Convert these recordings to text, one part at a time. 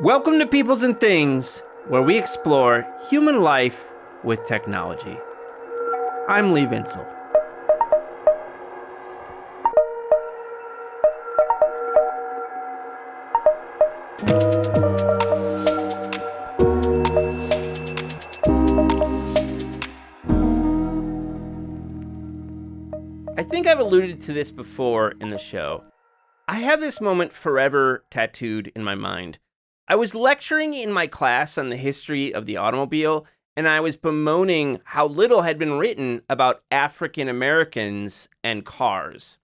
Welcome to Peoples and Things, where we explore human life with technology. I'm Lee Vinsel. I think I've alluded to this before in the show. I have this moment forever tattooed in my mind. I was lecturing in my class on the history of the automobile, and I was bemoaning how little had been written about African Americans and cars.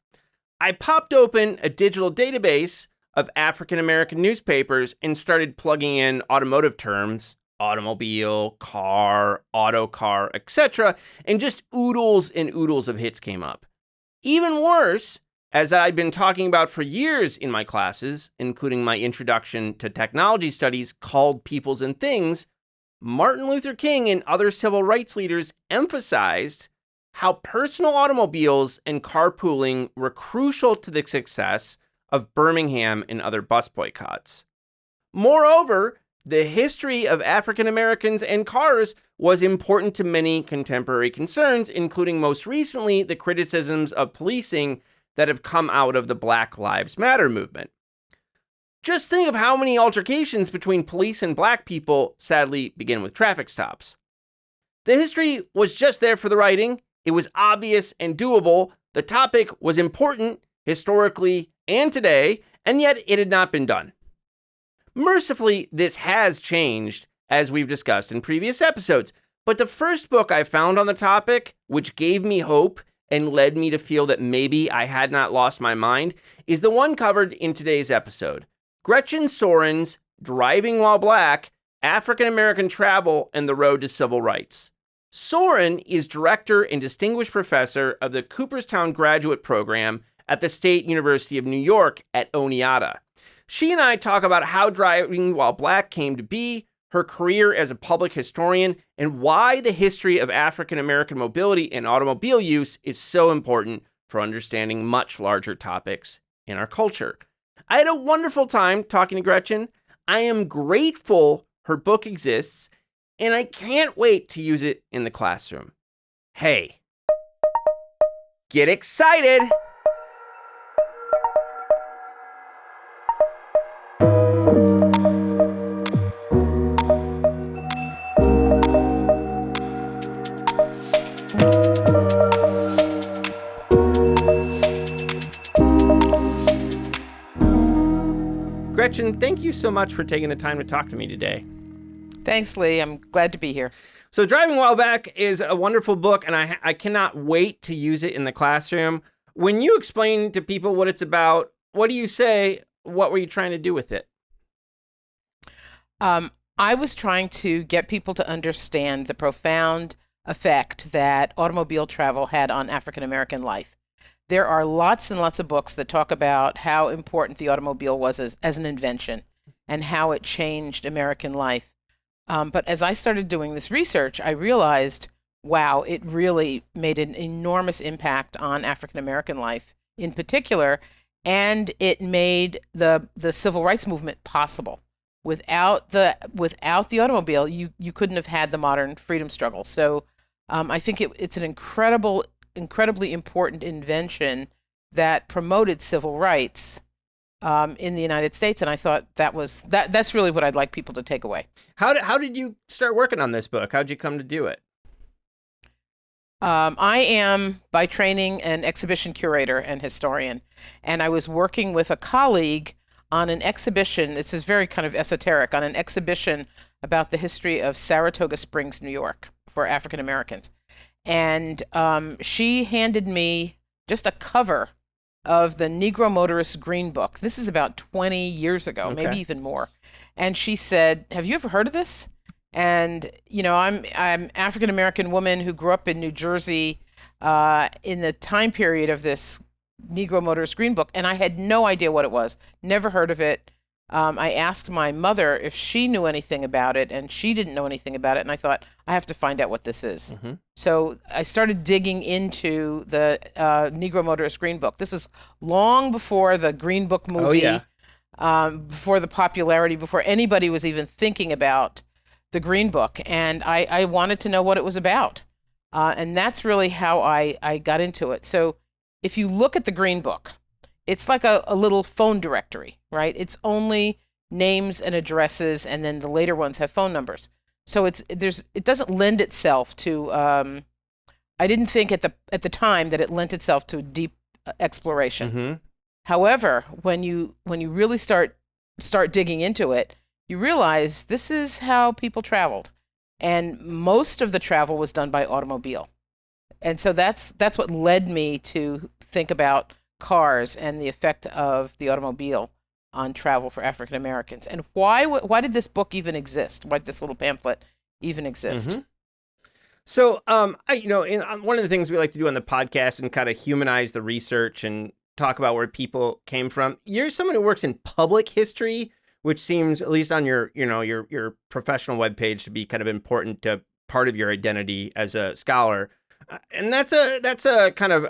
I popped open a digital database of African American newspapers and started plugging in automotive terms, automobile, car, auto car, etc., and just oodles and oodles of hits came up. Even worse, as I'd been talking about for years in my classes, including my introduction to technology studies called Peoples and Things, Martin Luther King and other civil rights leaders emphasized how personal automobiles and carpooling were crucial to the success of Birmingham and other bus boycotts. Moreover, the history of African Americans and cars was important to many contemporary concerns, including most recently the criticisms of policing that have come out of the Black Lives Matter movement. Just think of how many altercations between police and black people sadly begin with traffic stops. The history was just there for the writing. It was obvious and doable. The topic was important historically and today, and yet it had not been done. Mercifully, this has changed, as we've discussed in previous episodes, but the first book I found on the topic, which gave me hope and led me to feel that maybe I had not lost my mind, is the one covered in today's episode. Gretchen Sorin's Driving While Black, African American Travel and the Road to Civil Rights. Sorin is director and distinguished professor of the Cooperstown Graduate Program at the State University of New York at Oneonta. She and I talk about how Driving While Black came to be, her career as a public historian, and why the history of African American mobility and automobile use is so important for understanding much larger topics in our culture. I had a wonderful time talking to Gretchen. I am grateful her book exists, and I can't wait to use it in the classroom. Hey, get excited! Gretchen, thank you so much for taking the time to talk to me today. Thanks, Lee. I'm glad to be here. So Driving While Back is a wonderful book, and I cannot wait to use it in the classroom. When you explain to people what it's about, what do you say? What were you trying to do with it? I was trying to get people to understand the profound effect that automobile travel had on African American life. There are lots and lots of books that talk about how important the automobile was as an invention and how it changed American life. But as I started doing this research, I realized, wow, it really made an enormous impact on African American life in particular, and it made the civil rights movement possible. Without the automobile, you couldn't have had the modern freedom struggle. So I think it's an incredibly important invention that promoted civil rights in the United States, and I thought that's really what I'd like people to take away. How did you start working on this book? How'd you come to do it? I am, by training, an exhibition curator and historian, and I was working with a colleague on an exhibition. This is very kind of esoteric, on an exhibition about the history of Saratoga Springs, New York, for African Americans. And she handed me just a cover of the Negro Motorist Green Book. This is about 20 years ago, Okay. maybe even more. And she said, "Have you ever heard of this?" And I'm African American woman who grew up in New Jersey in the time period of this Negro Motorist Green Book, and I had no idea what it was. Never heard of it. I asked my mother if she knew anything about it, and she didn't know anything about it. And I thought, I have to find out what this is. Mm-hmm. So I started digging into the Negro Motorist Green Book. This is long before the Green Book movie. Oh, yeah. before the popularity, before anybody was even thinking about the Green Book. And I wanted to know what it was about. And that's really how I got into it. So if you look at the Green Book, it's like a little phone directory, right? It's only names and addresses, and then the later ones have phone numbers. So it doesn't lend itself to. I didn't think at the time that it lent itself to deep exploration. Mm-hmm. However, when you really start digging into it, you realize this is how people traveled, and most of the travel was done by automobile. And so that's what led me to think about cars and the effect of the automobile on travel for African Americans. And why did this book even exist? Why did this little pamphlet even exist? Mm-hmm. So, one of the things we like to do on the podcast and kind of humanize the research and talk about where people came from. You're someone who works in public history, which seems, at least on your professional webpage, to be kind of important to part of your identity as a scholar. And that's a kind of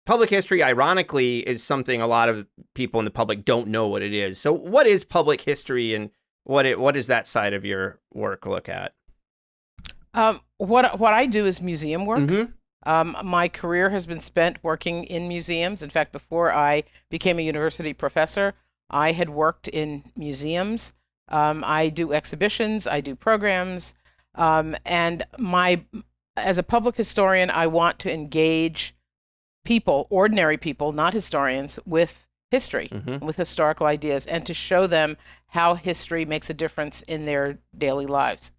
public history, ironically, is something a lot of people in the public don't know what it is. So what is public history, and what does that side of your work look at? What I do is museum work. Mm-hmm. My career has been spent working in museums. In fact, before I became a university professor, I had worked in museums. I do exhibitions, I do programs, and as a public historian, I want to engage people, ordinary people, not historians, with history, Mm-hmm. with historical ideas, and to show them how history makes a difference in their daily lives.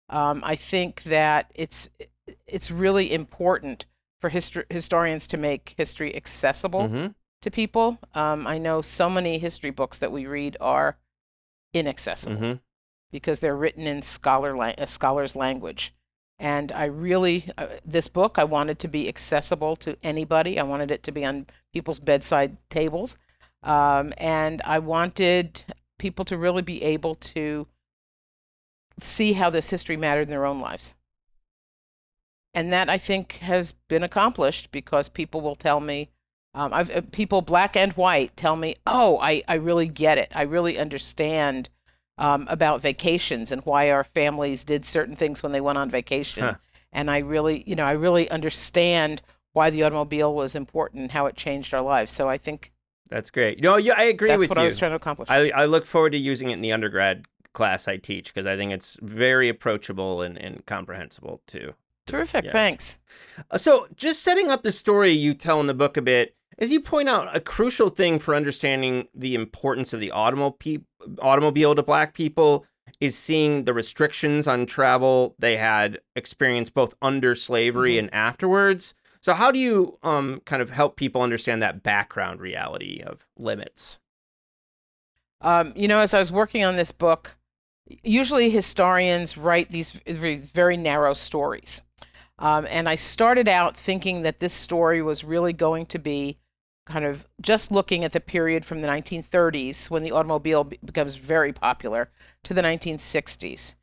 I think that it's really important for historians to make history accessible Mm-hmm. to people. I know so many history books that we read are inaccessible Mm-hmm. because they're written in a scholar's language. And I really, this book, I wanted to be accessible to anybody. I wanted it to be on people's bedside tables. And I wanted people to really be able to see how this history mattered in their own lives. And that, I think, has been accomplished because people will tell me, people black and white tell me, oh, I really get it. I really understand about vacations and why our families did certain things when they went on vacation. Huh. And I really understand why the automobile was important and how it changed our lives. So I think That's great. No, yeah, I agree with you. that's what I was trying to accomplish. I look forward to using it in the undergrad class I teach, because I think it's very approachable and comprehensible too. Terrific. Yes. Thanks. So just setting up the story you tell in the book a bit, as you point out, a crucial thing for understanding the importance of the automobile to Black people is seeing the restrictions on travel they had experienced both under slavery Mm-hmm. and afterwards. So how do you kind of help people understand that background reality of limits? As I was working on this book, usually historians write these very narrow stories. And I started out thinking that this story was really going to be kind of just looking at the period from the 1930s, when the automobile becomes very popular, to the 1960s.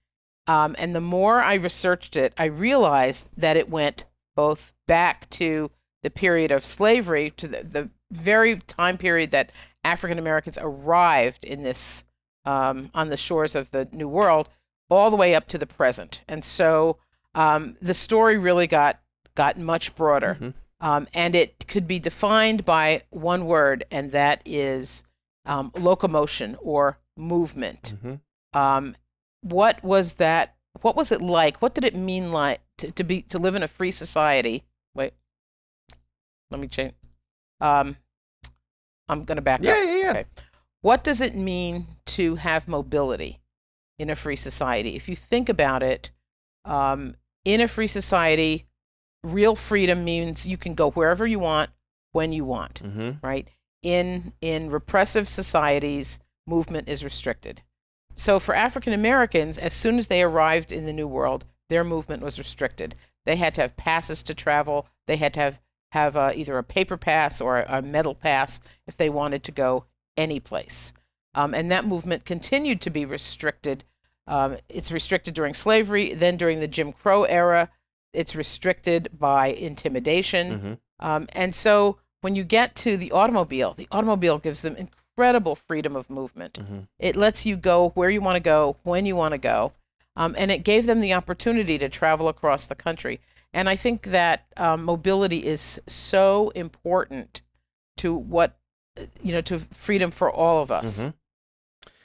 And the more I researched it, I realized that it went both back to the period of slavery, to the very time period that African Americans arrived in this on the shores of the New World, all the way up to the present. And so the story really got much broader. Mm-hmm. And it could be defined by one word, and that is locomotion or movement. Mm-hmm. What was that? What was it like? What did it mean like to live in a free society? Wait, let me change. I'm going to back up. Yeah. Okay. What does it mean to have mobility in a free society? If you think about it, in a free society, real freedom means you can go wherever you want, when you want, Mm-hmm. right? In repressive societies, movement is restricted. So for African Americans, as soon as they arrived in the New World, their movement was restricted. They had to have passes to travel. They had to have either a paper pass or a metal pass if they wanted to go any place. And that movement continued to be restricted. It's restricted during slavery. Then during the Jim Crow era, it's restricted by intimidation. Mm-hmm. And so when you get to the automobile gives them incredible freedom of movement. Mm-hmm. It lets you go where you want to go, when you want to go. And it gave them the opportunity to travel across the country. And I think that mobility is so important to to freedom for all of us. Mm-hmm.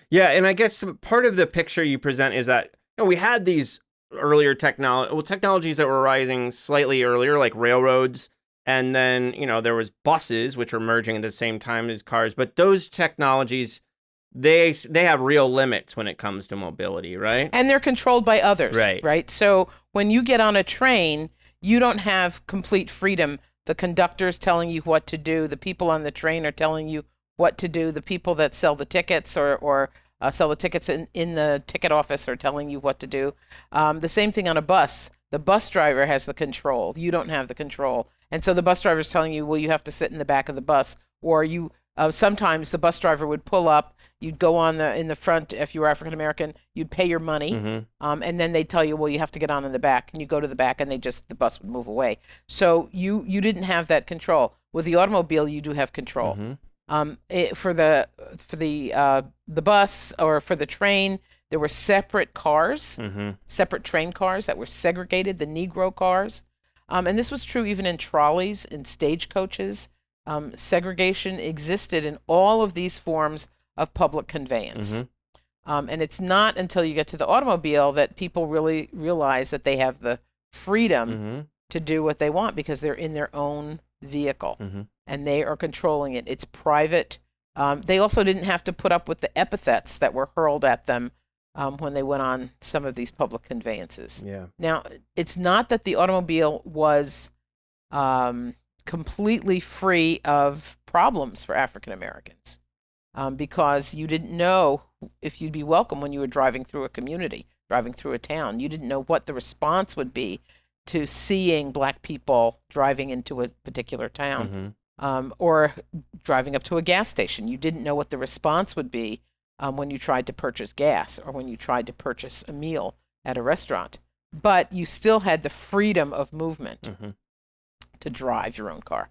Yeah, and I guess part of the picture you present is that we had these earlier technologies that were rising slightly earlier, like railroads, and then there was buses, which were merging at the same time as cars. But those technologies, they have real limits when it comes to mobility, right? And they're controlled by others, right? Right. So when you get on a train, you don't have complete freedom. The conductor's telling you what to do. The people on the train are telling you what to do. The people that sell the tickets or sell the tickets in the ticket office are telling you what to do. The same thing on a bus. The bus driver has the control. You don't have the control. And so the bus driver is telling you, well, you have to sit in the back of the bus. Or you sometimes the bus driver would pull up. You'd go in the front. If you were African American, you'd pay your money. Mm-hmm. And then they'd tell you, well, you have to get on in the back. And you go to the back and the bus would move away. So you didn't have that control. With the automobile, you do have control. Mm-hmm. For the bus or for the train, there were separate cars, Mm-hmm. separate train cars that were segregated, the Negro cars. And this was true even in trolleys, in stagecoaches. Segregation existed in all of these forms of public conveyance. Mm-hmm. And it's not until you get to the automobile that people really realize that they have the freedom Mm-hmm. to do what they want because they're in their own vehicle. Mm-hmm. And they are controlling it. It's private. They also didn't have to put up with the epithets that were hurled at them when they went on some of these public conveyances. Yeah. Now, it's not that the automobile was completely free of problems for African Americans because you didn't know if you'd be welcome when you were driving through a community, driving through a town. You didn't know what the response would be to seeing Black people driving into a particular town. Mm-hmm. Or driving up to a gas station. You didn't know what the response would be when you tried to purchase gas or when you tried to purchase a meal at a restaurant. But you still had the freedom of movement Mm-hmm. to drive your own car.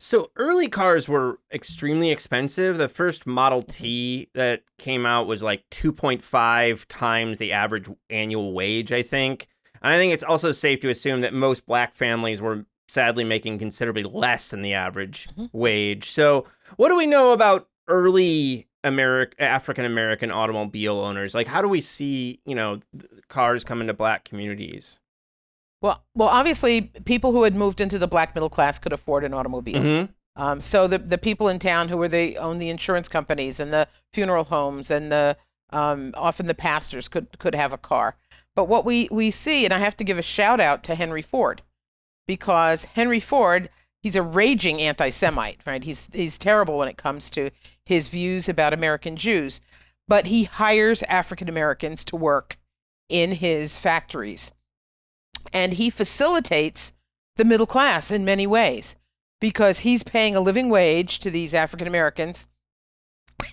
So early cars were extremely expensive. The first Model T that came out was like 2.5 times the average annual wage, I think. And I think it's also safe to assume that most Black families were sadly making considerably less than the average wage. So what do we know about early African-American automobile owners? Like, how do we see, cars come into Black communities? Well, obviously, people who had moved into the Black middle class could afford an automobile. Mm-hmm. So the people in town who owned the insurance companies and the funeral homes and often the pastors could have a car. But what we see, and I have to give a shout out to Henry Ford, because Henry Ford, he's a raging anti-Semite, right? He's terrible when it comes to his views about American Jews, but he hires African Americans to work in his factories. And he facilitates the middle class in many ways because he's paying a living wage to these African Americans.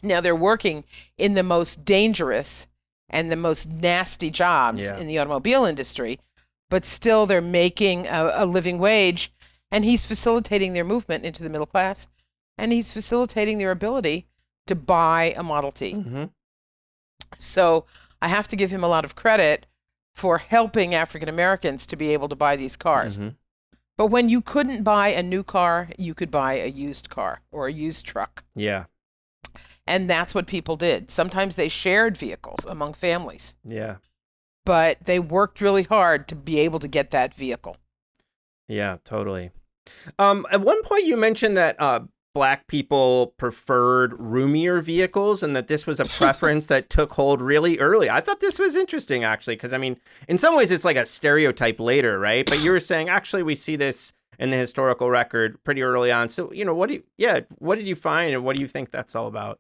Now they're working in the most dangerous and the most nasty jobs in the automobile industry, but still they're making a living wage, and he's facilitating their movement into the middle class, and he's facilitating their ability to buy a Model T. Mm-hmm. So I have to give him a lot of credit for helping African Americans to be able to buy these cars. Mm-hmm. But when you couldn't buy a new car, you could buy a used car or a used truck. Yeah. And that's what people did. Sometimes they shared vehicles among families. Yeah. But they worked really hard to be able to get that vehicle. Yeah, totally. At one point you mentioned that Black people preferred roomier vehicles and that this was a preference that took hold really early. I thought this was interesting, actually, because, I mean, in some ways it's like a stereotype later, right? But you were saying, actually, we see this in the historical record pretty early on. So, what did you find and what do you think that's all about?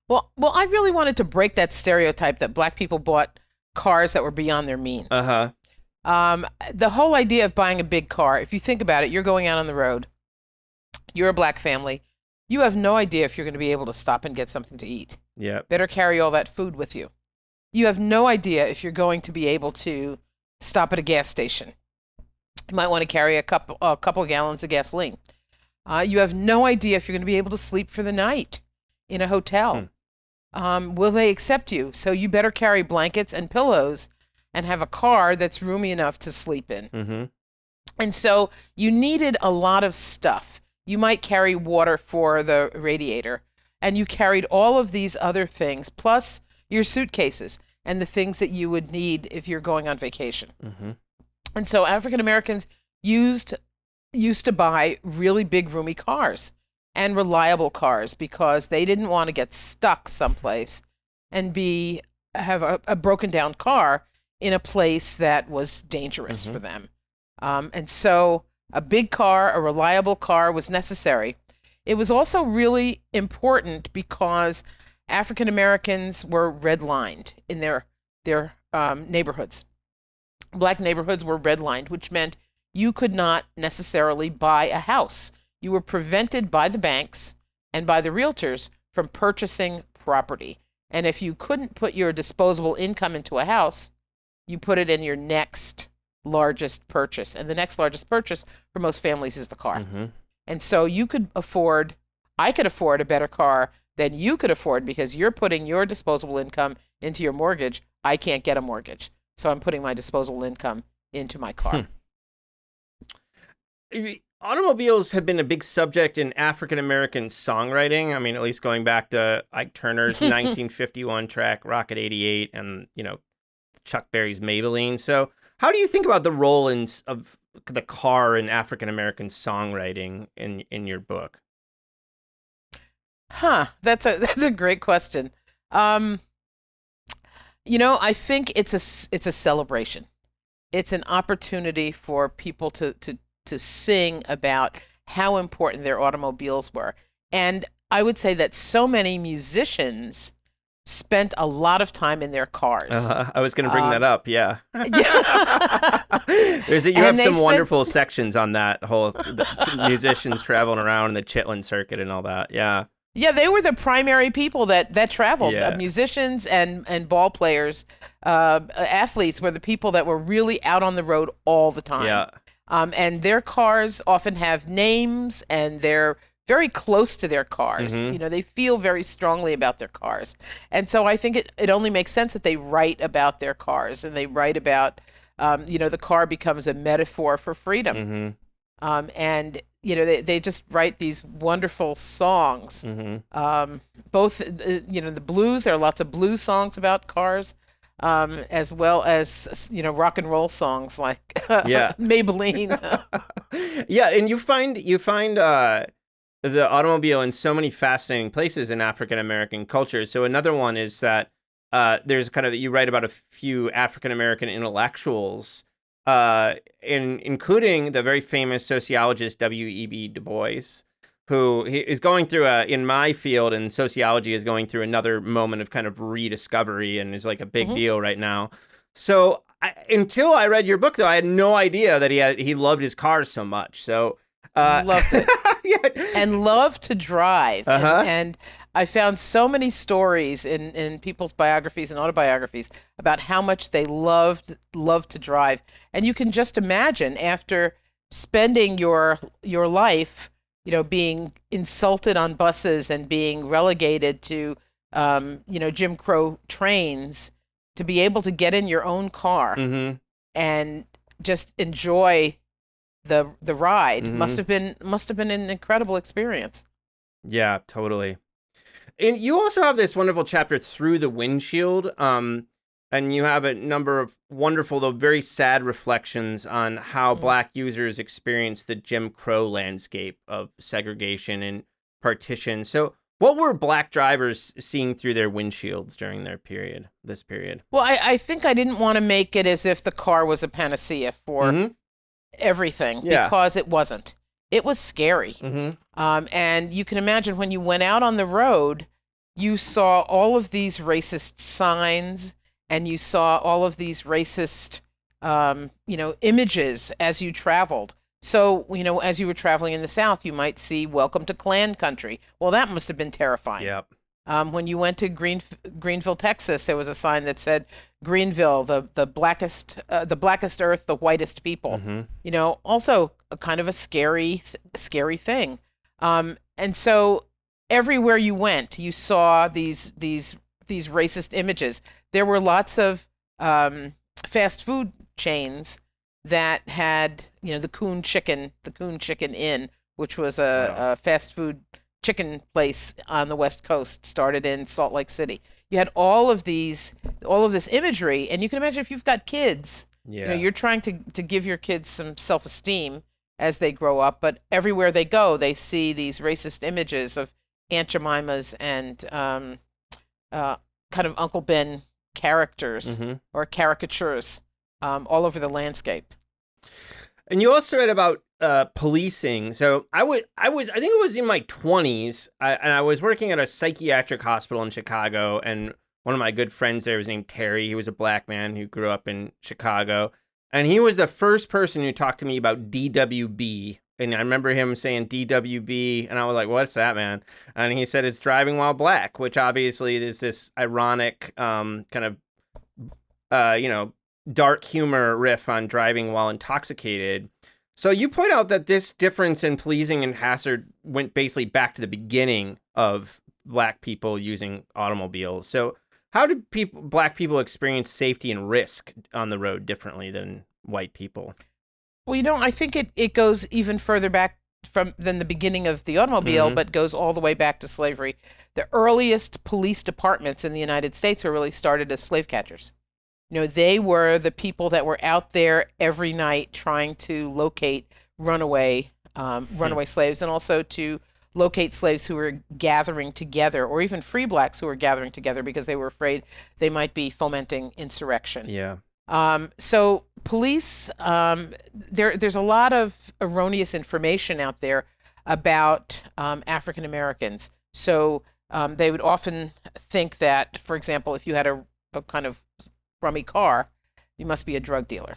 Well, I really wanted to break that stereotype that Black people bought cars that were beyond their means. Uh-huh. The whole idea of buying a big car, if you think about it, you're going out on the road. You're a Black family. You have no idea if you're going to be able to stop and get something to eat. Yeah. Better carry all that food with you. You have no idea if you're going to be able to stop at a gas station. You might want to carry a couple of gallons of gasoline. You have no idea if you're going to be able to sleep for the night. in a hotel? Will they accept you? So you better carry blankets and pillows and have a car that's roomy enough to sleep in. Mm-hmm. And so you needed a lot of stuff. You might carry water for the radiator, and you carried all of these other things, plus your suitcases and the things that you would need if you're going on vacation. Mm-hmm. And so African Americans used to buy really big, roomy cars and reliable cars because they didn't want to get stuck someplace and have a broken down car in a place that was dangerous for them. And so a big car, a reliable car was necessary. It was also really important because African Americans were redlined in their neighborhoods. Black neighborhoods were redlined, which meant you could not necessarily buy a house. You were prevented by the banks and by the realtors from purchasing property. And if you couldn't put your disposable income into a house, you put it in your next largest purchase. And the next largest purchase for most families is the car. And so I could afford a better car than you could afford because you're putting your disposable income into your mortgage. I can't get a mortgage. So I'm putting my disposable income into my car. Automobiles have been a big subject in African-American songwriting. I mean, at least going back to Ike Turner's 1951 track, Rocket 88, and, Chuck Berry's Maybelline. So how do you think about the role of the car in African-American songwriting in your book? That's a great question. I think it's a celebration. It's an opportunity for people to sing about how important their automobiles were. And I would say that so many musicians spent a lot of time in their cars. I was going to bring that up, yeah. Yeah. You have some wonderful sections on that whole musicians traveling around in the Chitlin circuit and all that, yeah. Yeah, they were the primary people that traveled. Musicians and ball players, athletes were the people that were really out on the road all the time. Yeah. And their cars often have names, and they're very close to their cars. They feel very strongly about their cars. And so I think it only makes sense that they write about their cars, and they write about, the car becomes a metaphor for freedom. And they just write these wonderful songs. Both, the blues, there are lots of blues songs about cars, as well as, rock and roll songs like Maybelline. Yeah, and you find the automobile in so many fascinating places in African-American culture. So another one is that there's you write about a few African-American intellectuals, including the very famous sociologist W.E.B. Du Bois, who is going through in my field in sociology, is going through another moment of kind of rediscovery and is like a big deal right now. So until I read your book, though, I had no idea that he loved his cars so much. So loved it. Yeah. And loved to drive. And I found so many stories in people's biographies and autobiographies about how much they loved to drive. And you can just imagine, after spending your life, being insulted on buses and being relegated to, Jim Crow trains, to be able to get in your own car and just enjoy the ride must have been an incredible experience. Yeah, totally. And you also have this wonderful chapter, Through the Windshield, and you have a number of wonderful, though very sad, reflections on how Black users experience the Jim Crow landscape of segregation and partition. So what were Black drivers seeing through their windshields during this period? Well, I think I didn't want to make it as if the car was a panacea for everything, because it wasn't. It was scary. And you can imagine when you went out on the road, you saw all of these racist signs, and you saw all of these racist, images as you traveled. So, as you were traveling in the South, you might see "Welcome to Klan Country." Well, that must have been terrifying. Yep. When you went to Greenville, Texas, there was a sign that said "Greenville, the blackest earth, the whitest people." Also a kind of a scary thing. And so everywhere you went, you saw these racist images. There were lots of fast food chains that had, the Coon Chicken Inn, which was a fast food chicken place on the West Coast, started in Salt Lake City. You had all of this imagery, and you can imagine if you've got kids, you're trying to give your kids some self-esteem as they grow up, but everywhere they go, they see these racist images of Aunt Jemimas and kind of Uncle Ben characters or caricatures all over the landscape. And you also read about policing. So I think it was in my 20s, and I was working at a psychiatric hospital in Chicago, and one of my good friends there was named Terry. He was a black man who grew up in Chicago, and he was the first person who talked to me about DWB. And I remember him saying DWB, and I was like, what's that, man? And he said it's driving while black, which obviously is this ironic kind of, dark humor riff on driving while intoxicated. So you point out that this difference in policing and hazard went basically back to the beginning of black people using automobiles. So how do black people experience safety and risk on the road differently than white people? Well, I think it goes even further back than the beginning of the automobile, but goes all the way back to slavery. The earliest police departments in the United States were really started as slave catchers. They were the people that were out there every night trying to locate runaway slaves, and also to locate slaves who were gathering together, or even free blacks who were gathering together because they were afraid they might be fomenting insurrection. Yeah. So police, there's a lot of erroneous information out there about African Americans. So they would often think that, for example, if you had a kind of crummy car, you must be a drug dealer.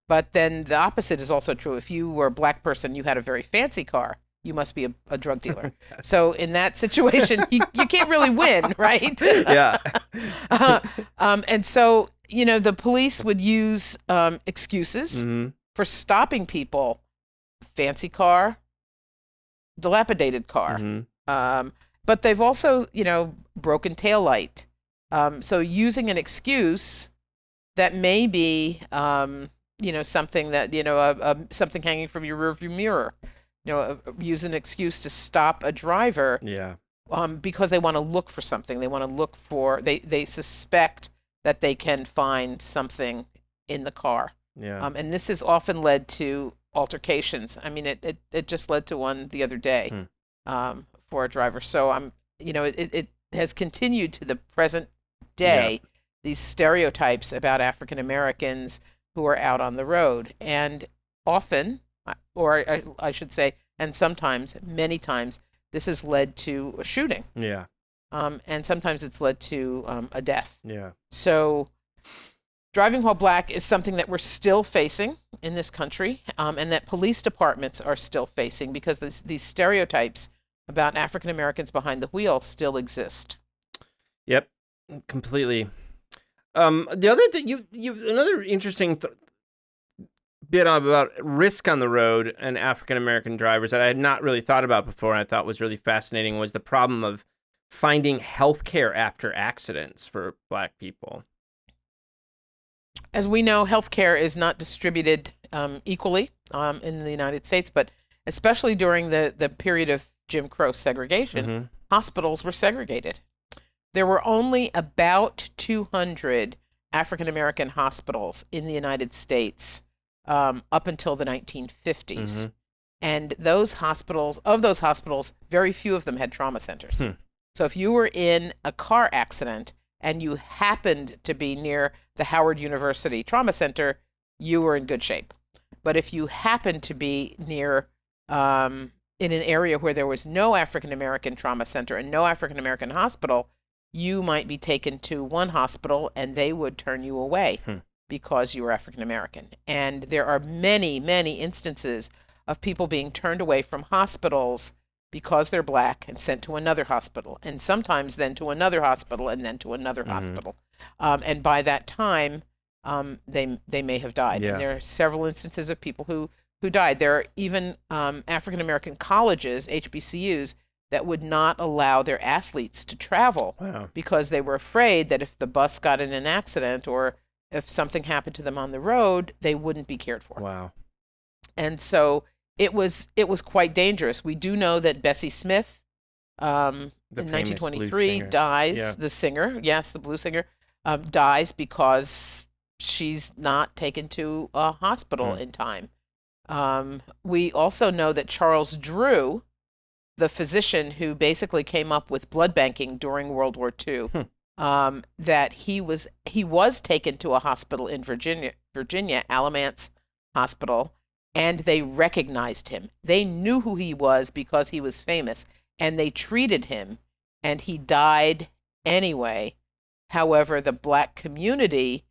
But then the opposite is also true. If you were a black person, you had a very fancy car, you must be a drug dealer. So in that situation, you can't really win, right? Yeah. And so, the police would use excuses for stopping people. Fancy car, dilapidated car. But they've also, broken taillight. So using an excuse that may be, something that, something hanging from your rearview mirror, use an excuse to stop a driver. Yeah. Because they want to look for something. They want to look for, they suspect that they can find something in the car. Yeah. And this has often led to altercations. I mean, it just led to one the other day for a driver. So it has continued to the present day, these stereotypes about African Americans who are out on the road. And often, or I should say, and sometimes, many times, this has led to a shooting. Yeah. And sometimes it's led to a death. Yeah. So driving while black is something that we're still facing in this country, and that police departments are still facing, because these stereotypes about African Americans behind the wheel still exist. Yep. Completely. The other thing, another interesting bit about risk on the road and African American drivers that I had not really thought about before, and I thought was really fascinating, was the problem of finding healthcare after accidents for black people. As we know, healthcare is not distributed equally in the United States, but especially during the period of Jim Crow segregation, hospitals were segregated. There were only about 200 African American hospitals in the United States up until the 1950s. And those hospitals, very few of them had trauma centers. So if you were in a car accident and you happened to be near the Howard University Trauma Center, you were in good shape. But if you happened to be near in an area where there was no African American trauma center and no African American hospital, you might be taken to one hospital and they would turn you away because you were African American. And there are many, many instances of people being turned away from hospitals because they're black and sent to another hospital, and sometimes then to another hospital and then to another hospital. And by that time, they may have died. Yeah. And there are several instances of people who died. There are even African American colleges, HBCUs, that would not allow their athletes to travel Wow. because they were afraid that if the bus got in an accident or if something happened to them on the road, they wouldn't be cared for. Wow. And so it was quite dangerous. We do know that Bessie Smith, in The famous 1923, blues singer. dies. Yeah. The singer, yes, the blues singer, dies because she's not taken to a hospital in time. We also know that Charles Drew, the physician who basically came up with blood banking during World War II, that he was taken to a hospital in Virginia, Alamance Hospital, and they recognized him. They knew who he was because he was famous, and they treated him, and he died anyway. However, the Black community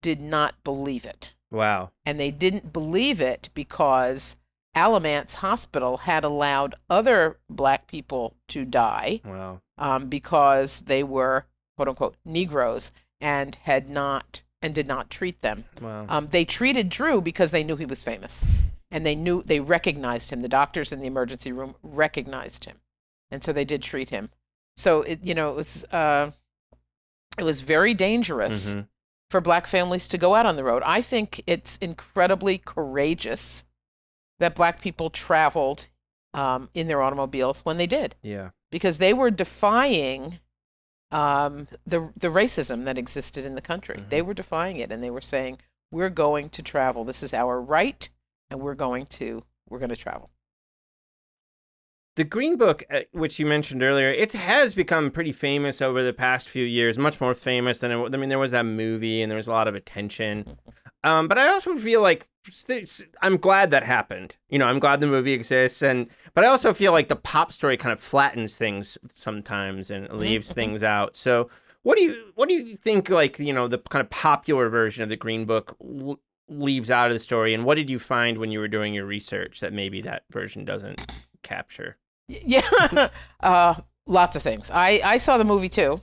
did not believe it. Wow. And they didn't believe it because Alamance Hospital had allowed other Black people to die Wow. because they were, quote unquote, Negroes and did not treat them. Wow. They treated Drew because they knew he was famous, and they recognized him. The doctors in the emergency room recognized him, and so they did treat him. So it was very dangerous Mm-hmm. for Black families to go out on the road. I think it's incredibly courageous that Black people traveled in their automobiles when they did, Yeah. because they were defying the racism that existed in the country. Mhm. They were defying it, and they were saying, "We're going to travel. This is our right, and we're going to travel." The Green Book, which you mentioned earlier, it has become pretty famous over the past few years, much more famous than there was that movie and there was a lot of attention. But I also feel like I'm glad that happened. I'm glad the movie exists, but I also feel like the pop story kind of flattens things sometimes and leaves things out. So what do you think, like, the kind of popular version of the Green Book leaves out of the story, and what did you find when you were doing your research that maybe that version doesn't capture? Yeah, lots of things. I saw the movie too,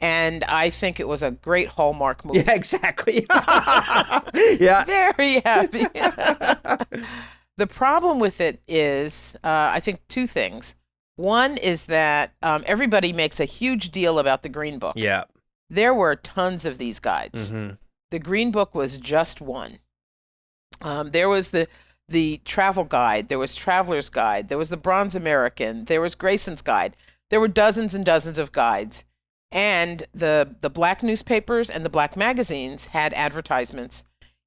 and I think it was a great Hallmark movie. Yeah, exactly. Yeah. Very happy. The problem with it is, I think, two things. One is that everybody makes a huge deal about the Green Book. Yeah. There were tons of these guides. Mm-hmm. The Green Book was just one. There was the travel guide, there was Traveler's Guide, there was the Bronze American, there was Grayson's Guide. There were dozens and dozens of guides. And the Black newspapers and the Black magazines had advertisements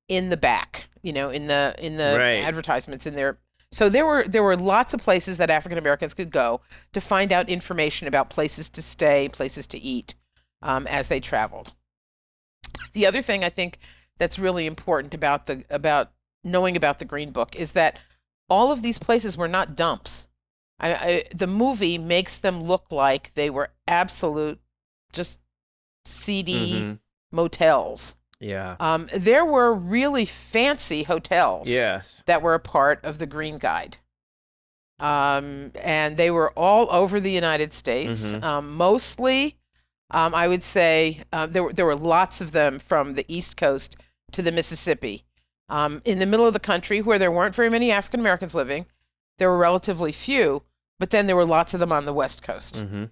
in the back, in the Right. advertisements in there. So there were lots of places that African Americans could go to find out information about places to stay, places to eat, as they traveled. The other thing I think that's really important about knowing about the Green Book is that all of these places were not dumps. The movie makes them look like they were absolute, just seedy motels. Yeah. There were really fancy hotels Yes. that were a part of the Green Guide. And they were all over the United States. Mostly, I would say, there were lots of them from the East Coast to the Mississippi. In the middle of the country, where there weren't very many African Americans living, there were relatively few, but then there were lots of them on the West Coast. Mm-hmm.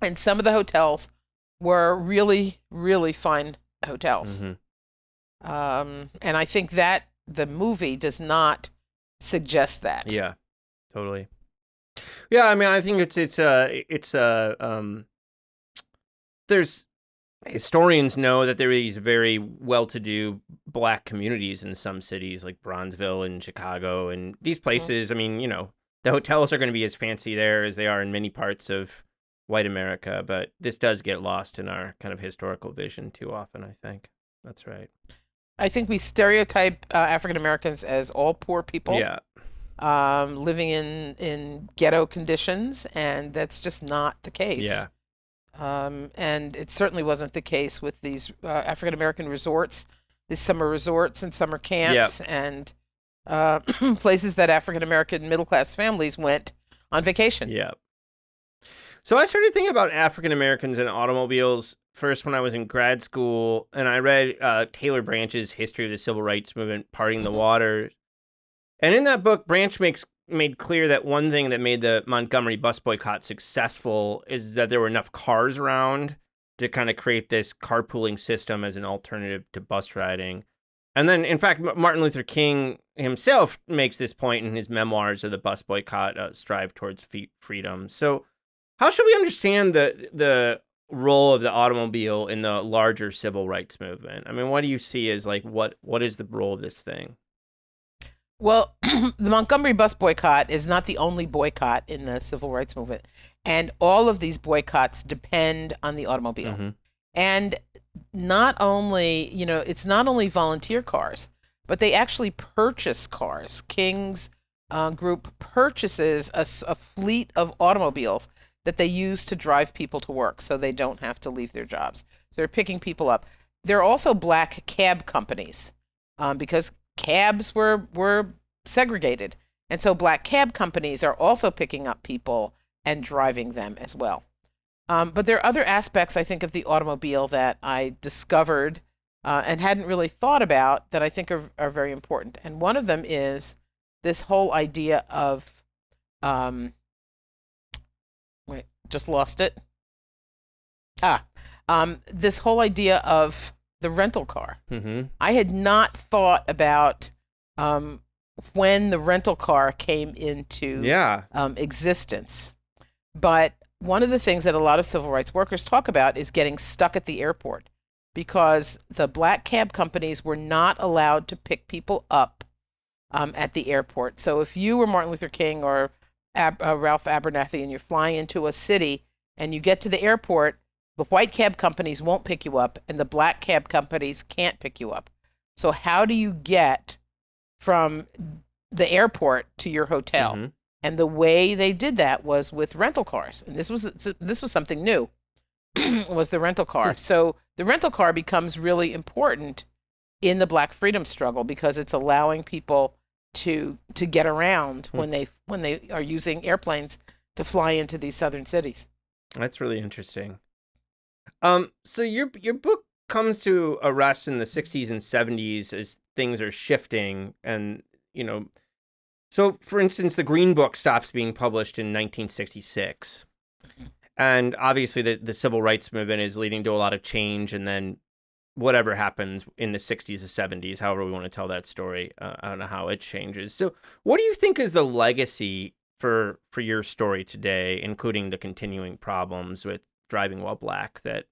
And some of the hotels were really, really fine hotels. Mm-hmm. And I think that the movie does not suggest that. Yeah, totally. Yeah, I mean, I think there's historians know that there are these very well-to-do Black communities in some cities like Bronzeville and Chicago, and these places, I mean, the hotels are going to be as fancy there as they are in many parts of white America, but this does get lost in our kind of historical vision too often, I think. That's right. I think we stereotype African Americans as all poor people. Yeah. Living in ghetto conditions, and that's just not the case. Yeah. And it certainly wasn't the case with these African American resorts, these summer resorts and summer camps, and places that African American middle class families went on vacation. Yeah. So I started thinking about African Americans and automobiles first when I was in grad school, and I read Taylor Branch's History of the Civil Rights Movement, Parting the Waters. And in that book, Branch makes made clear that one thing that made the Montgomery bus boycott successful is that there were enough cars around to kind of create this carpooling system as an alternative to bus riding. And then, in fact, Martin Luther King himself makes this point in his memoirs of the bus boycott, Strive Towards Freedom. So how should we understand the role of the automobile in the larger civil rights movement? I mean, what do you see as like, what is the role of this thing? Well, the Montgomery bus boycott is not the only boycott in the civil rights movement. And all of these boycotts depend on the automobile. Mm-hmm. And not only, it's not only volunteer cars, but they actually purchase cars. King's group purchases a fleet of automobiles that they use to drive people to work so they don't have to leave their jobs. So they're picking people up. There are also black cab companies because cabs were segregated. And so black cab companies are also picking up people and driving them as well. But there are other aspects, I think, of the automobile that I discovered and hadn't really thought about that I think are very important. And one of them is this whole idea of, just lost it. This whole idea of the rental car. Mm-hmm. I had not thought about when the rental car came into existence. But one of the things that a lot of civil rights workers talk about is getting stuck at the airport because the black cab companies were not allowed to pick people up at the airport. So if you were Martin Luther King or Ralph Abernathy and you're flying into a city and you get to the airport, the white cab companies won't pick you up and the black cab companies can't pick you up. So how do you get from the airport to your hotel? Mm-hmm. And the way they did that was with rental cars. And this was something new, was the rental car. So the rental car becomes really important in the Black freedom struggle because it's allowing people to get around when they are using airplanes to fly into these southern cities. That's really interesting. So your book comes to a rest in the 60s and 70s as things are shifting and, so, for instance, the Green Book stops being published in 1966. And obviously the civil rights movement is leading to a lot of change. And then whatever happens in the 60s or 70s, however we want to tell that story, I don't know how it changes. So what do you think is the legacy for your story today, including the continuing problems with driving while black that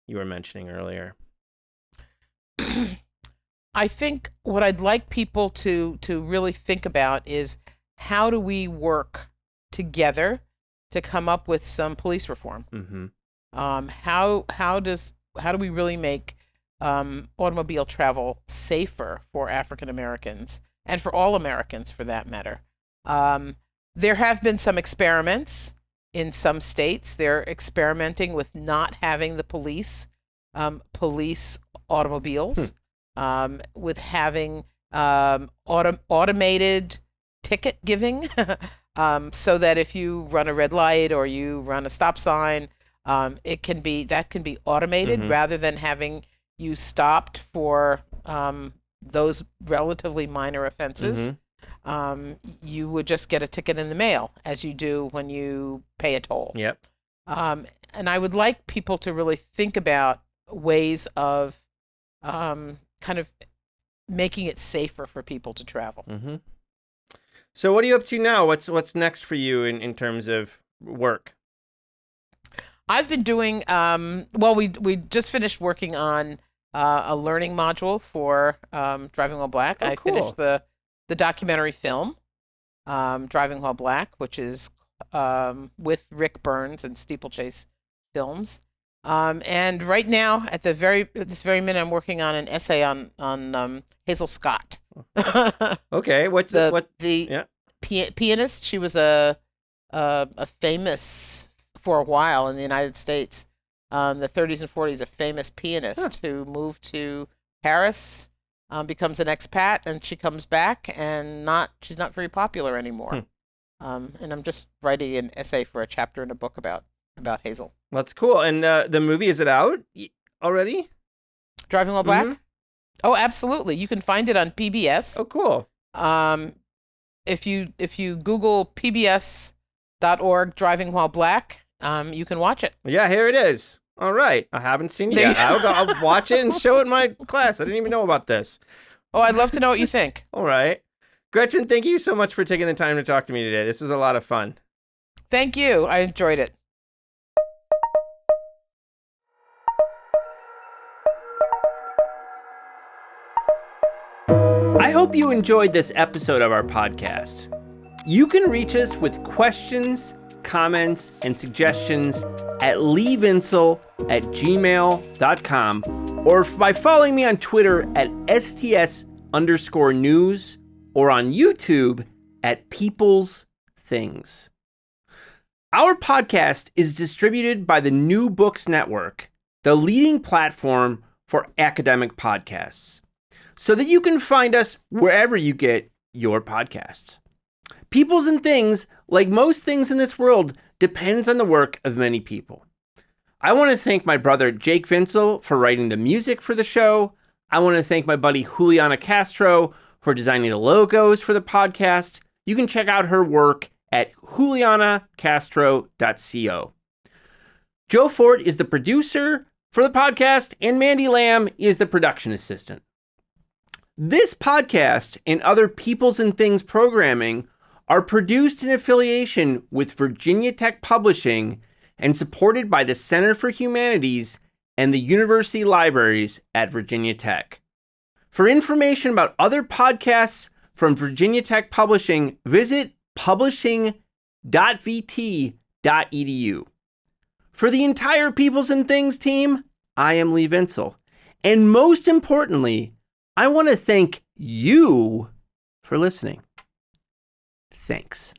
you were mentioning earlier? I think what I'd like people to really think about is how do we work together to come up with some police reform? Mm-hmm. How do we really make automobile travel safer for African Americans and for all Americans for that matter? There have been some experiments in some states. They're experimenting with not having the police police automobiles. With having automated ticket giving, so that if you run a red light or you run a stop sign, that can be automated rather than having you stopped for those relatively minor offenses. You would just get a ticket in the mail, as you do when you pay a toll. Yep. And I would like people to really think about ways of kind of making it safer for people to travel. Mm-hmm. So what are you up to now? What's next for you in terms of work? I've been doing, we just finished working on a learning module for Driving While Black. Oh, I cool. finished the documentary film, Driving While Black, which is with Rick Burns and Steeplechase Films. And right now, at this very minute, I'm working on an essay on Hazel Scott. Okay, pianist? She was a famous for a while in the United States, the 30s and 40s, a famous pianist who moved to Paris, becomes an expat, and she comes back, and she's not very popular anymore. And I'm just writing an essay for a chapter in a book about Hazel. That's cool. And the movie, is it out already? Driving While Black? Oh, absolutely. You can find it on PBS. Oh, cool. If you Google pbs.org Driving While Black, you can watch it. Yeah, here it is. All right. I haven't seen it yet. I'll watch it and show it in my class. I didn't even know about this. Oh, I'd love to know what you think. All right. Gretchen, thank you so much for taking the time to talk to me today. This was a lot of fun. Thank you. I enjoyed it. I hope you enjoyed this episode of our podcast. You can reach us with questions, comments, and suggestions at leevinsel@gmail.com or by following me on Twitter at STS_news or on YouTube at People's Things. Our podcast is distributed by the New Books Network, the leading platform for academic podcasts, so that you can find us wherever you get your podcasts. Peoples and Things, like most things in this world, depends on the work of many people. I want to thank my brother Jake Vinsel for writing the music for the show. I want to thank my buddy Juliana Castro for designing the logos for the podcast. You can check out her work at julianacastro.co. Joe Fort is the producer for the podcast, and Mandy Lamb is the production assistant. This podcast and other Peoples and Things programming are produced in affiliation with Virginia Tech Publishing and supported by the Center for Humanities and the University Libraries at Virginia Tech. For information about other podcasts from Virginia Tech Publishing, visit publishing.vt.edu. For the entire Peoples and Things team, I am Lee Vinsel. And most importantly, I want to thank you for listening. Thanks.